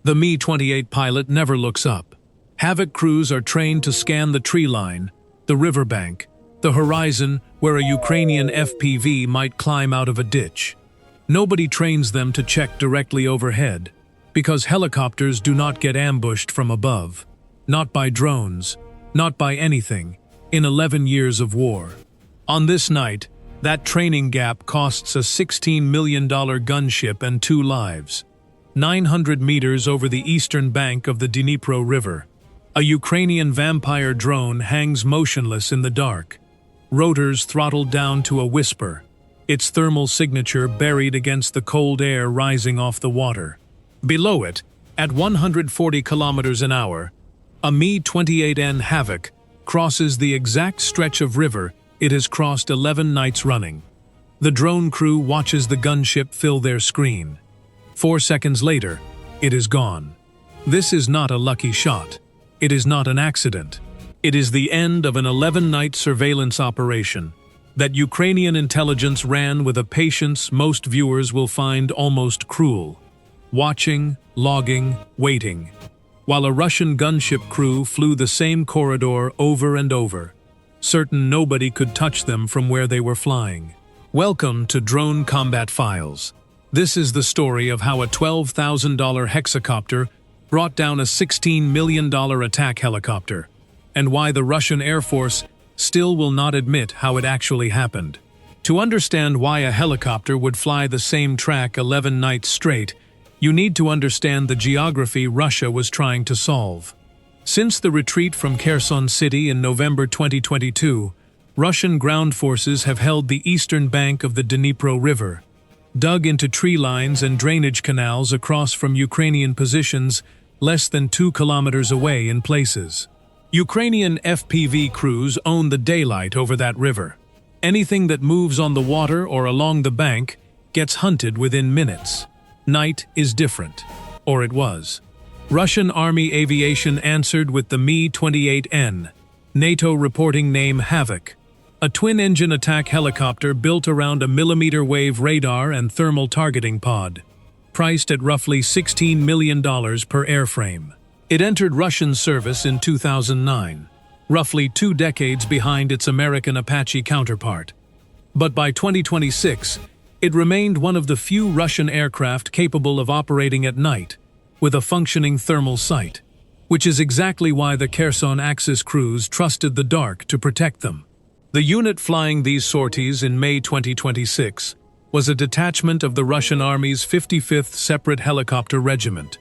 The Mi-28 pilot never looks up. Havoc crews are trained to scan the tree line, the riverbank, the horizon where a Ukrainian FPV might climb out of a ditch. Nobody trains them to check directly overhead, because helicopters do not get ambushed from above. Not by drones, not by anything, in 11 years of war. On this night, that training gap costs a $16 million gunship and 2 lives. 900 meters over the eastern bank of the Dnipro River, a Ukrainian vampire drone hangs motionless in the dark, rotors throttled down to a whisper, its thermal signature buried against the cold air rising off the water. Below it, at 140 kilometers an hour, a Mi-28N Havoc crosses the exact stretch of river it has crossed 11 nights running. The drone crew watches the gunship fill their screen. 4 seconds later, it is gone. This is not a lucky shot. It is not an accident. It is the end of an 11-night surveillance operation that Ukrainian intelligence ran with a patience most viewers will find almost cruel. Watching, logging, waiting, while a Russian gunship crew flew the same corridor over and over, certain nobody could touch them from where they were flying. Welcome to Drone Combat Files. This is the story of how a $12,000 hexacopter brought down a $16 million attack helicopter, and why the Russian Air Force still will not admit how it actually happened. To understand why a helicopter would fly the same track 11 nights straight, you need to understand the geography Russia was trying to solve. Since the retreat from Kherson City in November 2022, Russian ground forces have held the eastern bank of the Dnipro River, dug into tree lines and drainage canals across from Ukrainian positions less than 2 kilometers away in places. Ukrainian FPV crews own the daylight over that river. Anything that moves on the water or along the bank gets hunted within minutes. Night is different, or it was. Russian Army aviation answered with the Mi-28N, NATO reporting name Havoc, a twin-engine attack helicopter built around a millimeter-wave radar and thermal targeting pod, priced at roughly $16 million per airframe. It entered Russian service in 2009, roughly 2 decades behind its American Apache counterpart. But by 2026, it remained one of the few Russian aircraft capable of operating at night, with a functioning thermal sight, which is exactly why the Kherson Axis crews trusted the dark to protect them. The unit flying these sorties in May 2026 was a detachment of the Russian Army's 55th Separate Helicopter Regiment,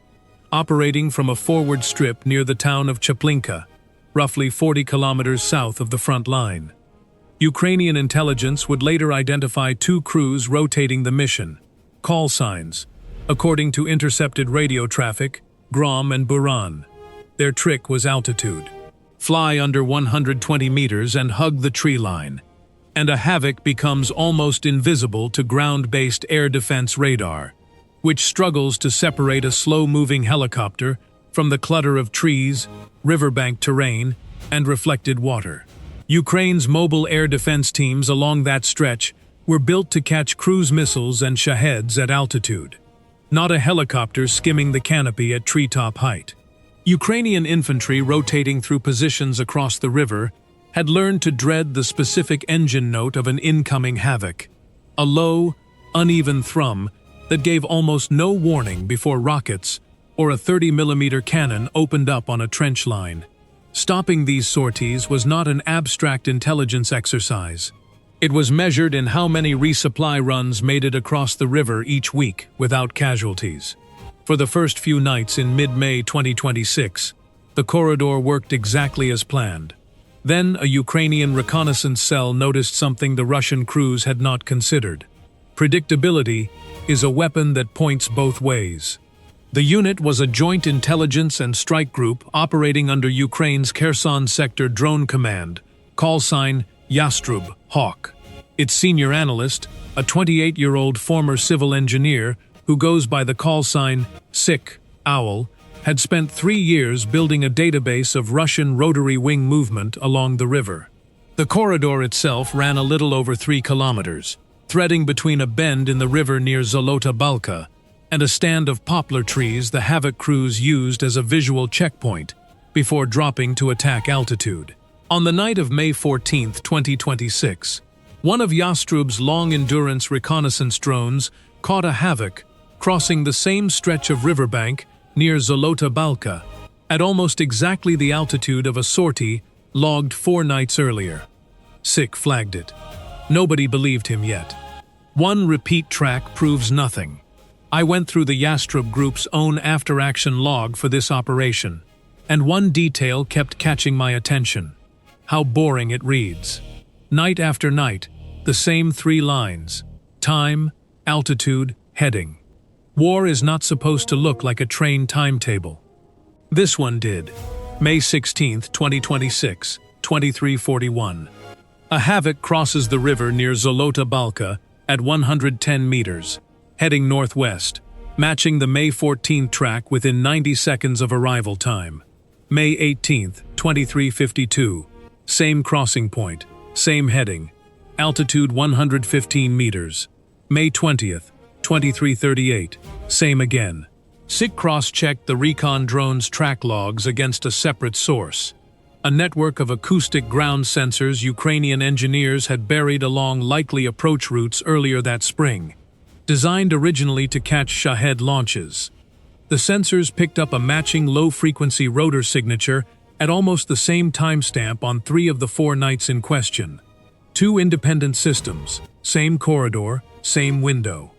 operating from a forward strip near the town of Chaplinka, roughly 40 kilometers south of the front line. Ukrainian intelligence would later identify 2 crews rotating the mission, call signs, according to intercepted radio traffic, Grom and Buran. Their trick was altitude. Fly under 120 meters and hug the tree line, and a Havoc becomes almost invisible to ground-based air defense radar, which struggles to separate a slow-moving helicopter from the clutter of trees, riverbank terrain, and reflected water. Ukraine's mobile air defense teams along that stretch were built to catch cruise missiles and Shaheds at altitude, not a helicopter skimming the canopy at treetop height. Ukrainian infantry rotating through positions across the river had learned to dread the specific engine note of an incoming Havoc, a low, uneven thrum that gave almost no warning before rockets or a 30mm cannon opened up on a trench line. Stopping these sorties was not an abstract intelligence exercise. It was measured in how many resupply runs made it across the river each week without casualties. For the first few nights in mid-May 2026, the corridor worked exactly as planned. Then a Ukrainian reconnaissance cell noticed something the Russian crews had not considered. Predictability is a weapon that points both ways. The unit was a joint intelligence and strike group operating under Ukraine's Kherson Sector Drone Command, call sign Yastrub, Hawk. Its senior analyst, a 28-year-old former civil engineer who goes by the call sign Sick, Owl, had spent 3 years building a database of Russian rotary wing movement along the river. The corridor itself ran a little over 3 kilometers, threading between a bend in the river near Zolota Balka and a stand of poplar trees the Havoc crews used as a visual checkpoint before dropping to attack altitude. On the night of May 14, 2026, one of Yastrub's long-endurance reconnaissance drones caught a Havoc crossing the same stretch of riverbank near Zolota Balka at almost exactly the altitude of a sortie logged 4 nights earlier. SIC flagged it. Nobody believed him yet. One repeat track proves nothing. I went through the Yastrub group's own after-action log for this operation, and one detail kept catching my attention. How boring it reads. Night after night, the same 3 lines: time, altitude, heading. War is not supposed to look like a train timetable. This one did. May 16, 2026, 23:41. A Havoc crosses the river near Zolota Balka at 110 meters, heading northwest, matching the May 14 track within 90 seconds of arrival time. May 18, 23:52. Same crossing point, same heading, altitude 115 meters. May 20th, 23:38, same again. SIC cross-checked the recon drone's track logs against a separate source, a network of acoustic ground sensors Ukrainian engineers had buried along likely approach routes earlier that spring, designed originally to catch Shahed launches. The sensors picked up a matching low-frequency rotor signature at almost the same timestamp on 3 of the 4 nights in question. 2 independent systems, same corridor, same window.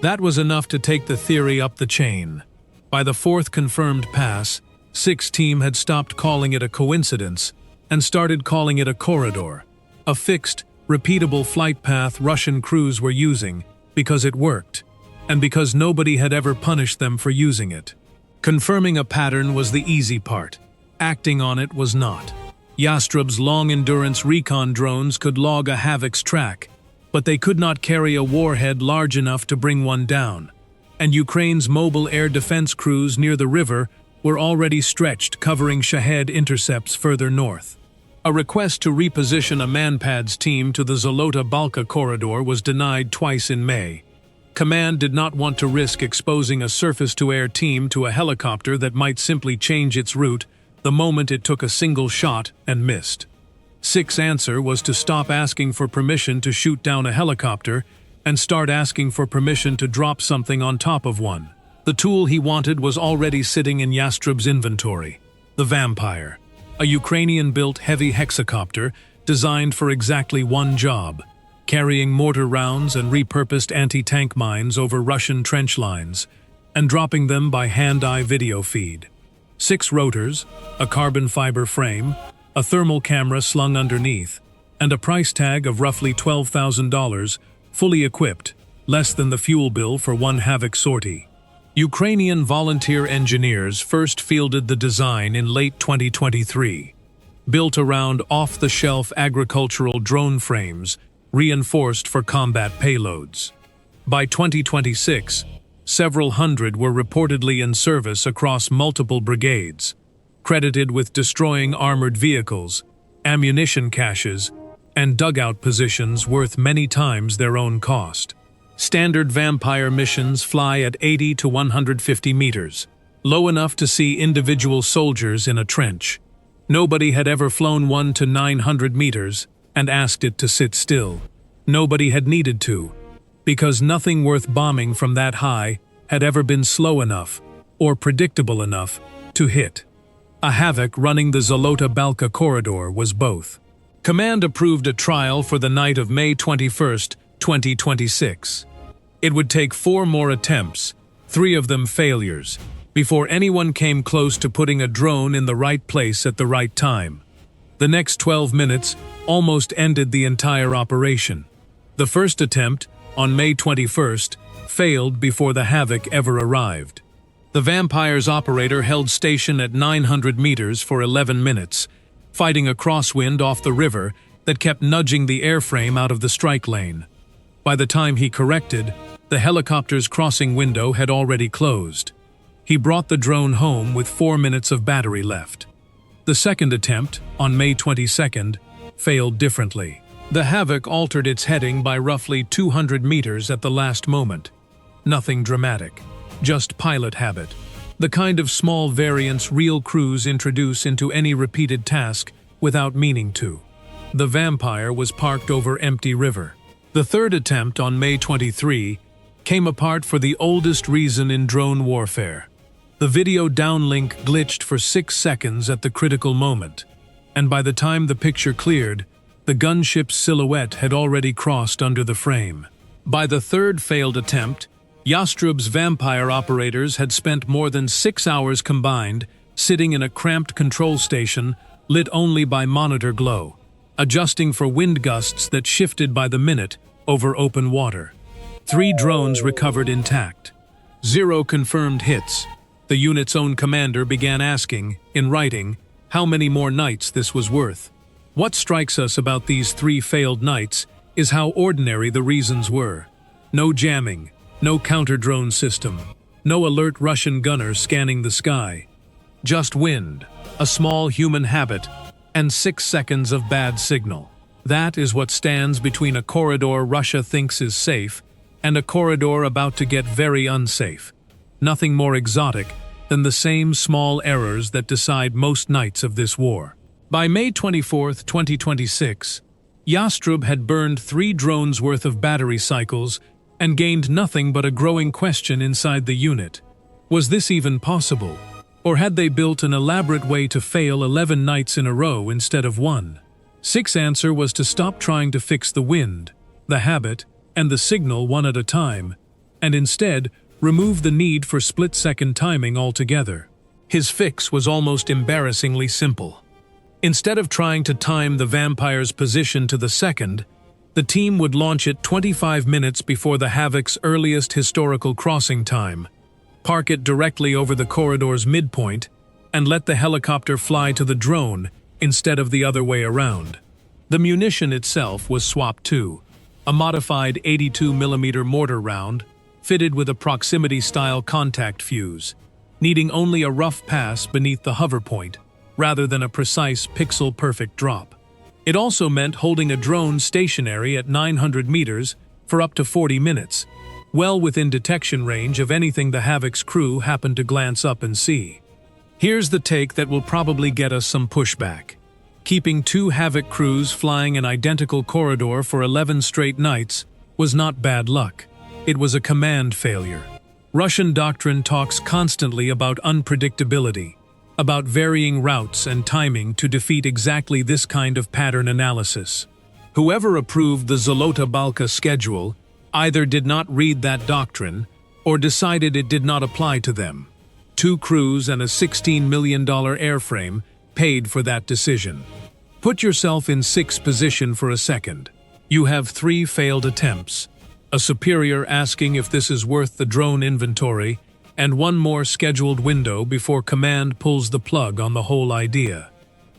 That was enough to take the theory up the chain. By the 4th confirmed pass, SIC's team had stopped calling it a coincidence and started calling it a corridor, a fixed, repeatable flight path Russian crews were using because it worked, and because nobody had ever punished them for using it. Confirming a pattern was the easy part. Acting on it was not. Yastrub's long-endurance recon drones could log a Havoc's track, but they could not carry a warhead large enough to bring one down, and Ukraine's mobile air defense crews near the river were already stretched covering Shahed intercepts further north. A request to reposition a Manpad's team to the Zolota Balka corridor was denied twice in May. Command did not want to risk exposing a surface-to-air team to a helicopter that might simply change its route the moment it took a single shot and missed. SIC's answer was to stop asking for permission to shoot down a helicopter and start asking for permission to drop something on top of one. The tool he wanted was already sitting in Yastrub's inventory: the Vampire, a Ukrainian-built heavy hexacopter designed for exactly one job: carrying mortar rounds and repurposed anti-tank mines over Russian trench lines and dropping them by hand-eye video feed. 6 rotors, a carbon fiber frame, a thermal camera slung underneath, and a price tag of roughly $12,000, fully equipped, less than the fuel bill for one Havoc sortie. Ukrainian volunteer engineers first fielded the design in late 2023, built around off-the-shelf agricultural drone frames reinforced for combat payloads. By 2026, several hundred were reportedly in service across multiple brigades, credited with destroying armored vehicles, ammunition caches, and dugout positions worth many times their own cost. Standard Vampire missions fly at 80 to 150 meters, low enough to see individual soldiers in a trench. Nobody had ever flown one to 900 meters and asked it to sit still. Nobody had needed to, because nothing worth bombing from that high had ever been slow enough or predictable enough to hit. A Havoc running the Zolota Balka corridor was both. Command approved a trial for the night of May 21, 2026. It would take 4 more attempts, 3 of them failures, before anyone came close to putting a drone in the right place at the right time. The next 12 minutes almost ended the entire operation. The first attempt, on May 21st, failed before the Havoc ever arrived. The Vampire's operator held station at 900 meters for 11 minutes, fighting a crosswind off the river that kept nudging the airframe out of the strike lane. By the time he corrected, the helicopter's crossing window had already closed. He brought the drone home with 4 minutes of battery left. The second attempt, on May 22nd, failed differently. The Havoc altered its heading by roughly 200 meters at the last moment. Nothing dramatic. just pilot habit. The kind of small variance real crews introduce into any repeated task without meaning to. The Vampire was parked over empty river. The third attempt on May 23 came apart for the oldest reason in drone warfare. The video downlink glitched for 6 seconds at the critical moment, and by the time the picture cleared, the gunship's silhouette had already crossed under the frame. By the third failed attempt, Yastrub's Vampire operators had spent more than 6 hours combined sitting in a cramped control station lit only by monitor glow, adjusting for wind gusts that shifted by the minute over open water. 3 drones recovered intact. 0 confirmed hits. The unit's own commander began asking, in writing, how many more nights this was worth. What strikes us about these 3 failed nights is how ordinary the reasons were. No jamming, no counter-drone system, no alert Russian gunner scanning the sky. Just wind, a small human habit, and 6 seconds of bad signal. That is what stands between a corridor Russia thinks is safe and a corridor about to get very unsafe. Nothing more exotic than the same small errors that decide most nights of this war. By May 24, 2026, Yastrub had burned 3 drones worth of battery cycles and gained nothing but a growing question inside the unit. Was this even possible? Or had they built an elaborate way to fail 11 nights in a row instead of 1? 6 answer was to stop trying to fix the wind, the habit, and the signal one at a time, and instead remove the need for split-second timing altogether. His fix was almost embarrassingly simple. Instead of trying to time the Vampire's position to the second, the team would launch it 25 minutes before the Havoc's earliest historical crossing time, park it directly over the corridor's midpoint, and let the helicopter fly to the drone instead of the other way around. The munition itself was swapped too, a modified 82mm mortar round, fitted with a proximity-style contact fuse, needing only a rough pass beneath the hover point, rather than a precise pixel-perfect drop. It also meant holding a drone stationary at 900 meters for up to 40 minutes, well within detection range of anything the Havoc's crew happened to glance up and see. Here's the take that will probably get us some pushback. Keeping 2 Havoc crews flying an identical corridor for 11 straight nights was not bad luck. It was a command failure. Russian doctrine talks constantly about unpredictability, about varying routes and timing to defeat exactly this kind of pattern analysis. Whoever approved the Zolota Balka schedule either did not read that doctrine or decided it did not apply to them. 2 crews and a $16 million airframe paid for that decision. Put yourself in 6th position for a second. You have 3 failed attempts, a superior asking if this is worth the drone inventory, and 1 more scheduled window before command pulls the plug on the whole idea.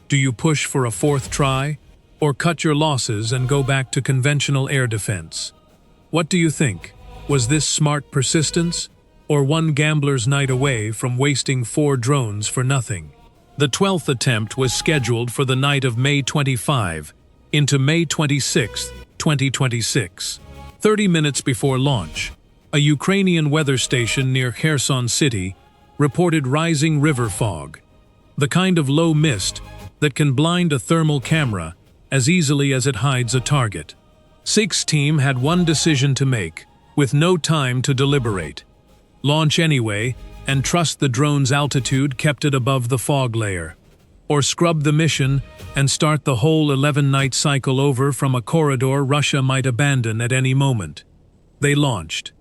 Do you push for a 4th try, or cut your losses and go back to conventional air defense? What do you think? Was this smart persistence, or one gambler's night away from wasting 4 drones for nothing? The 12th attempt was scheduled for the night of May 25 into May 26, 2026. 30 minutes before launch, a Ukrainian weather station near Kherson City reported rising river fog, the kind of low mist that can blind a thermal camera as easily as it hides a target. 6 team had one decision to make, with no time to deliberate. Launch anyway and trust the drone's altitude kept it above the fog layer, or scrub the mission and start the whole 11-night cycle over from a corridor Russia might abandon at any moment. They launched.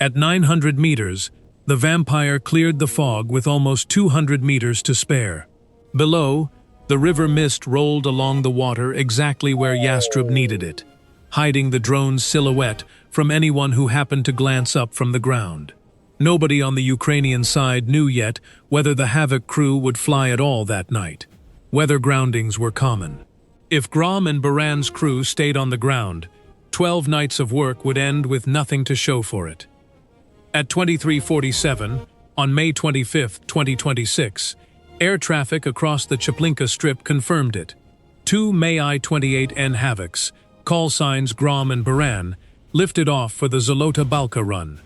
At 900 meters, the Vampire cleared the fog with almost 200 meters to spare. Below, the river mist rolled along the water exactly where Yastrub needed it, hiding the drone's silhouette from anyone who happened to glance up from the ground. Nobody on the Ukrainian side knew yet whether the Havoc crew would fly at all that night. Weather groundings were common. If Grom and Buran's crew stayed on the ground, 12 nights of work would end with nothing to show for it. At 23:47, on May 25, 2026, air traffic across the Chaplinka Strip confirmed it. 2 Mi-28N Havocs, call signs Grom and Buran, lifted off for the Zolota Balka run.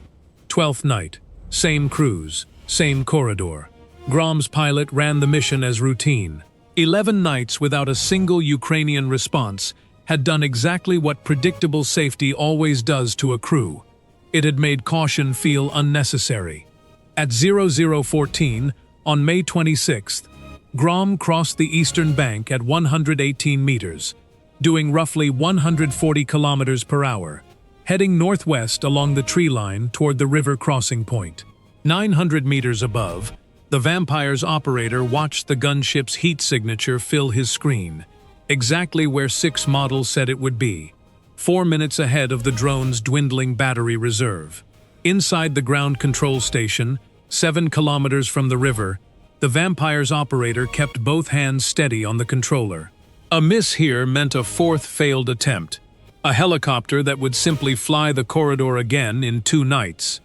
12th night. Same crews, same corridor. Grom's pilot ran the mission as routine. 11 nights without a single Ukrainian response had done exactly what predictable safety always does to a crew. It had made caution feel unnecessary. At 0014, on May 26th, Grom crossed the eastern bank at 118 meters, doing roughly 140 kilometers per hour, heading northwest along the tree line toward the river crossing point. 900 meters above, the Vampire's operator watched the gunship's heat signature fill his screen, exactly where 6 models said it would be, 4 minutes ahead of the drone's dwindling battery reserve. Inside the ground control station, 7 kilometers from the river, the Vampire's operator kept both hands steady on the controller. A miss here meant a 4th failed attempt, a helicopter that would simply fly the corridor again in 2 nights,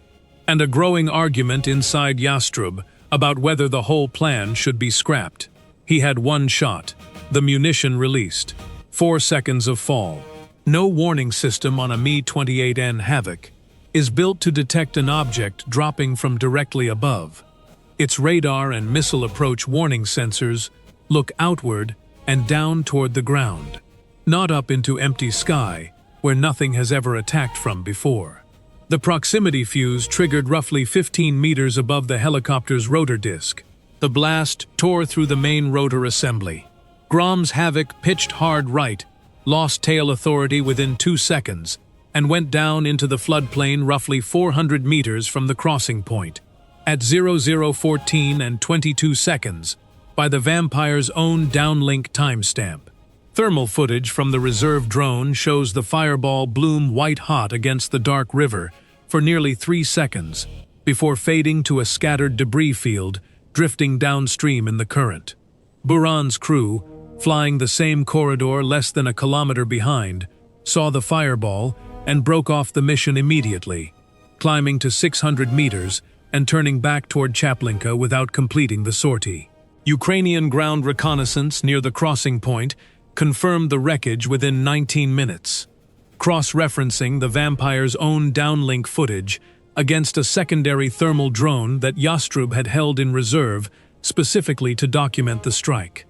and a growing argument inside Yastrub about whether the whole plan should be scrapped. He had 1 shot, the munition released, 4 seconds of fall. No warning system on a Mi-28N Havoc is built to detect an object dropping from directly above. Its radar and missile approach warning sensors look outward and down toward the ground, not up into empty sky where nothing has ever attacked from before. The proximity fuse triggered roughly 15 meters above the helicopter's rotor disc. The blast tore through the main rotor assembly. Grom's Havoc pitched hard right, lost tail authority within 2 seconds, and went down into the floodplain roughly 400 meters from the crossing point, at 0014 and 22 seconds, by the Vampire's own downlink timestamp. Thermal footage from the reserve drone shows the fireball bloom white-hot against the dark river for nearly 3 seconds, before fading to a scattered debris field drifting downstream in the current. Buran's crew, flying the same corridor less than a kilometer behind, saw the fireball and broke off the mission immediately, climbing to 600 meters and turning back toward Chaplinka without completing the sortie. Ukrainian ground reconnaissance near the crossing point confirmed the wreckage within 19 minutes, cross-referencing the Vampire's own downlink footage against a secondary thermal drone that Yastrub had held in reserve specifically to document the strike.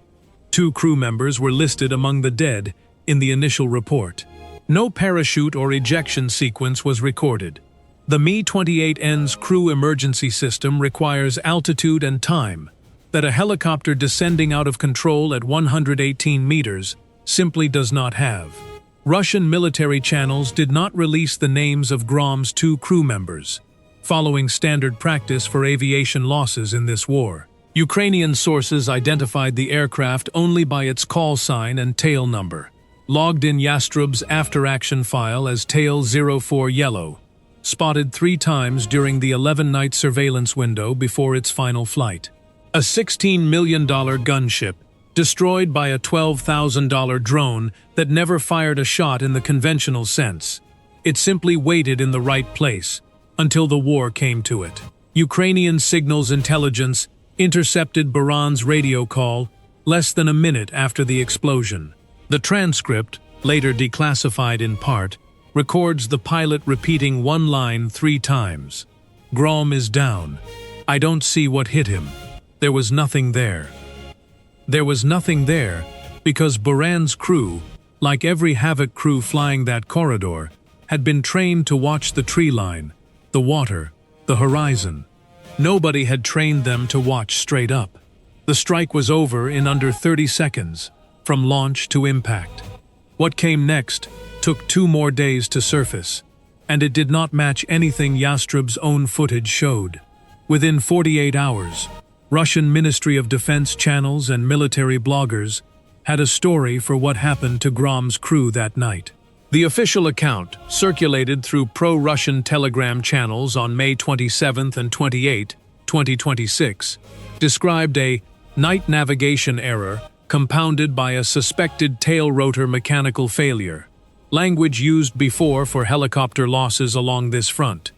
2 crew members were listed among the dead in the initial report. No parachute or ejection sequence was recorded. The Mi-28N's crew emergency system requires altitude and time that a helicopter descending out of control at 118 meters simply does not have. Russian military channels did not release the names of Grom's 2 crew members, following standard practice for aviation losses in this war. Ukrainian sources identified the aircraft only by its call sign and tail number, logged in Yastrub's after-action file as tail 04 yellow, spotted 3 times during the 11-night surveillance window before its final flight. A $16 million gunship, destroyed by a $12,000 drone that never fired a shot in the conventional sense. It simply waited in the right place until the war came to it. Ukrainian signals intelligence intercepted Buran's radio call less than a minute after the explosion. The transcript, later declassified in part, records the pilot repeating one line 3 times. "Grom is down. I don't see what hit him. There was nothing there." There was nothing there because Buran's crew, like every Havoc crew flying that corridor, had been trained to watch the tree line, the water, the horizon. Nobody had trained them to watch straight up. The strike was over in under 30 seconds, from launch to impact. What came next took 2 more days to surface, and it did not match anything Yastrub's own footage showed. Within 48 hours, Russian Ministry of Defense channels and military bloggers had a story for what happened to Grom's crew that night. The official account, circulated through pro-Russian Telegram channels on May 27 and 28, 2026, described a night navigation error compounded by a suspected tail rotor mechanical failure, language used before for helicopter losses along this front,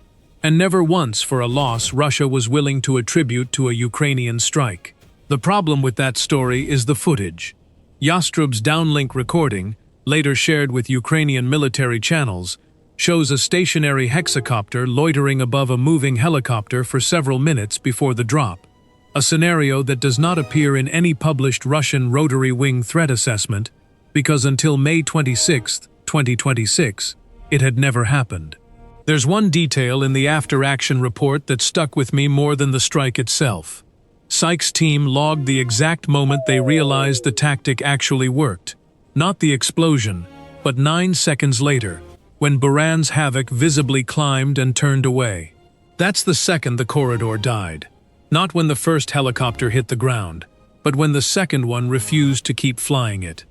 and never once for a loss Russia was willing to attribute to a Ukrainian strike. The problem with that story is the footage. Yastrub's downlink recording, later shared with Ukrainian military channels, shows a stationary hexacopter loitering above a moving helicopter for several minutes before the drop, a scenario that does not appear in any published Russian rotary wing threat assessment because until May 26, 2026, it had never happened. There's one detail in the after-action report that stuck with me more than the strike itself. Sykes' team logged the exact moment they realized the tactic actually worked. Not the explosion, but 9 seconds later, when Buran's Havoc visibly climbed and turned away. That's the second the corridor died. Not when the first helicopter hit the ground, but when the second one refused to keep flying it.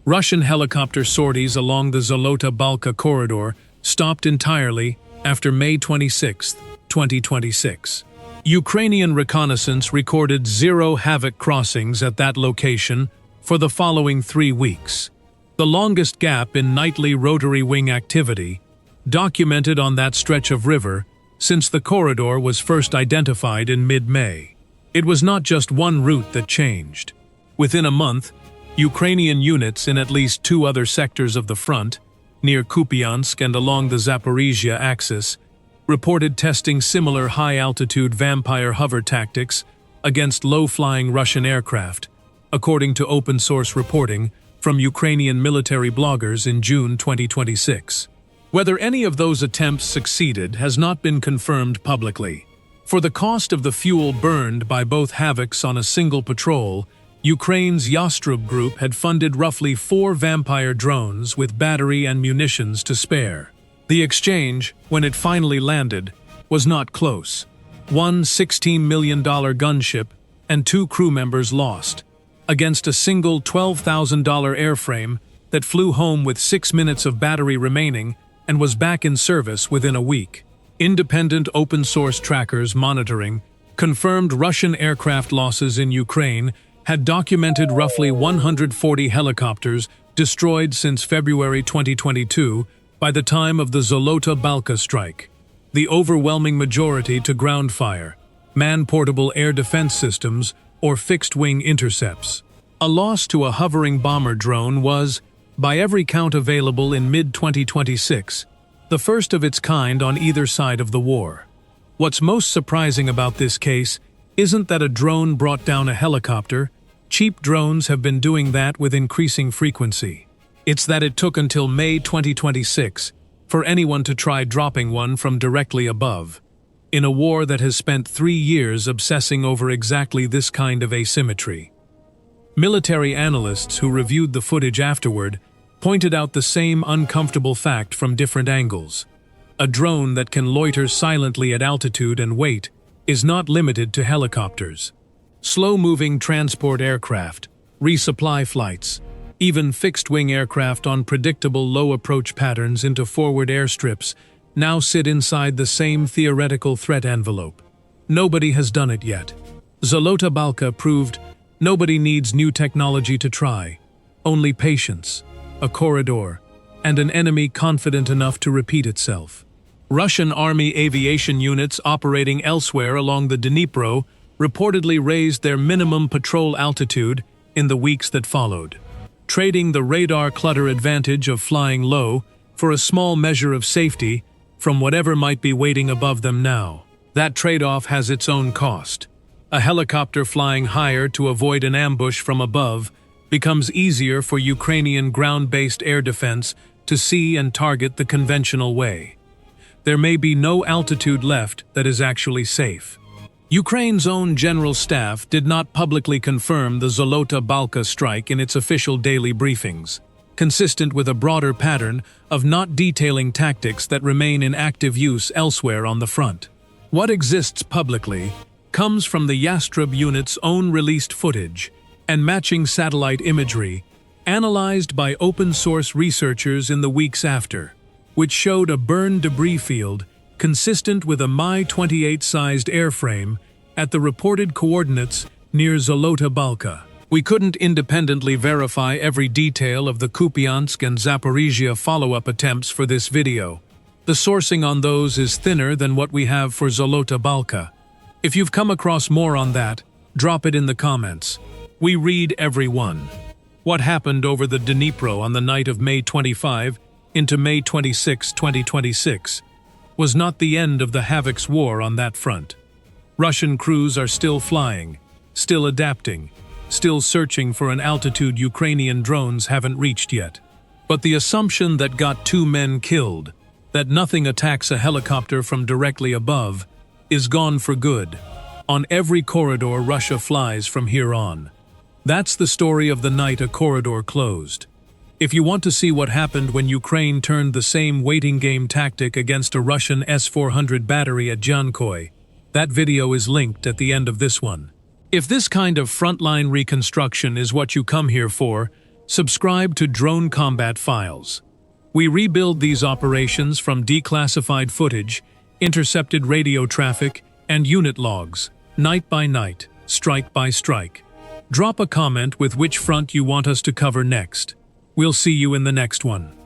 Russian helicopter sorties along the Zolota Balka corridor stopped entirely after May 26, 2026. Ukrainian reconnaissance recorded 0 Havoc crossings at that location for the following 3 weeks, the longest gap in nightly rotary wing activity documented on that stretch of river since the corridor was first identified in mid-May. It was not just one route that changed. Within a month, Ukrainian units in at least 2 other sectors of the front, near Kupiansk and along the Zaporizhia axis, reported testing similar high-altitude vampire hover tactics against low-flying Russian aircraft, according to open-source reporting from Ukrainian military bloggers in June 2026. Whether any of those attempts succeeded has not been confirmed publicly. For the cost of the fuel burned by both Havocs on a single patrol, Ukraine's Yastrub group had funded roughly 4 Vampire drones with battery and munitions to spare. The exchange, when it finally landed, was not close. One $16 million gunship and 2 crew members lost, against a single $12,000 airframe that flew home with 6 minutes of battery remaining and was back in service within a week. Independent open-source trackers monitoring confirmed Russian aircraft losses in Ukraine had documented roughly 140 helicopters destroyed since February 2022 by the time of the Zolota Balka strike, the overwhelming majority to ground fire, man-portable air defense systems, or fixed-wing intercepts. A loss to a hovering bomber drone was, by every count available in mid-2026, the first of its kind on either side of the war. What's most surprising about this case isn't that a drone brought down a helicopter. Cheap drones have been doing that with increasing frequency. It's that it took until May 2026 for anyone to try dropping one from directly above, in a war that has spent 3 years obsessing over exactly this kind of asymmetry. Military analysts who reviewed the footage afterward pointed out the same uncomfortable fact from different angles. A drone that can loiter silently at altitude and wait is not limited to helicopters. Slow-moving transport aircraft, resupply flights, even fixed-wing aircraft on predictable low approach patterns into forward airstrips now sit inside the same theoretical threat envelope. Nobody has done it yet. Zolota Balka proved nobody needs new technology to try, only patience, a corridor, and an enemy confident enough to repeat itself. Russian Army aviation units operating elsewhere along the Dnipro reportedly raised their minimum patrol altitude in the weeks that followed, trading the radar clutter advantage of flying low for a small measure of safety from whatever might be waiting above them now. That trade-off has its own cost. A helicopter flying higher to avoid an ambush from above becomes easier for Ukrainian ground-based air defense to see and target the conventional way. There may be no altitude left that is actually safe. Ukraine's own general staff did not publicly confirm the Zolota Balka strike in its official daily briefings, consistent with a broader pattern of not detailing tactics that remain in active use elsewhere on the front. What exists publicly comes from the Yastrub unit's own released footage and matching satellite imagery, analyzed by open-source researchers in the weeks after, which showed a burned debris field consistent with a Mi-28-sized airframe at the reported coordinates near Zolota Balka. We couldn't independently verify every detail of the Kupiansk and Zaporizhia follow-up attempts for this video. The sourcing on those is thinner than what we have for Zolota Balka. If you've come across more on that, drop it in the comments. We read every one. What happened over the Dnipro on the night of May 25 into May 26, 2026, was not the end of the Havoc's war on that front. Russian crews are still flying, still adapting, still searching for an altitude Ukrainian drones haven't reached yet. But the assumption that got 2 men killed, that nothing attacks a helicopter from directly above, is gone for good. On every corridor Russia flies from here on. That's the story of the night a corridor closed. If you want to see what happened when Ukraine turned the same waiting game tactic against a Russian S-400 battery at Jankoy, that video is linked at the end of this one. If this kind of frontline reconstruction is what you come here for, subscribe to Drone Combat Files. We rebuild these operations from declassified footage, intercepted radio traffic, and unit logs, night by night, strike by strike. Drop a comment with which front you want us to cover next. We'll see you in the next one.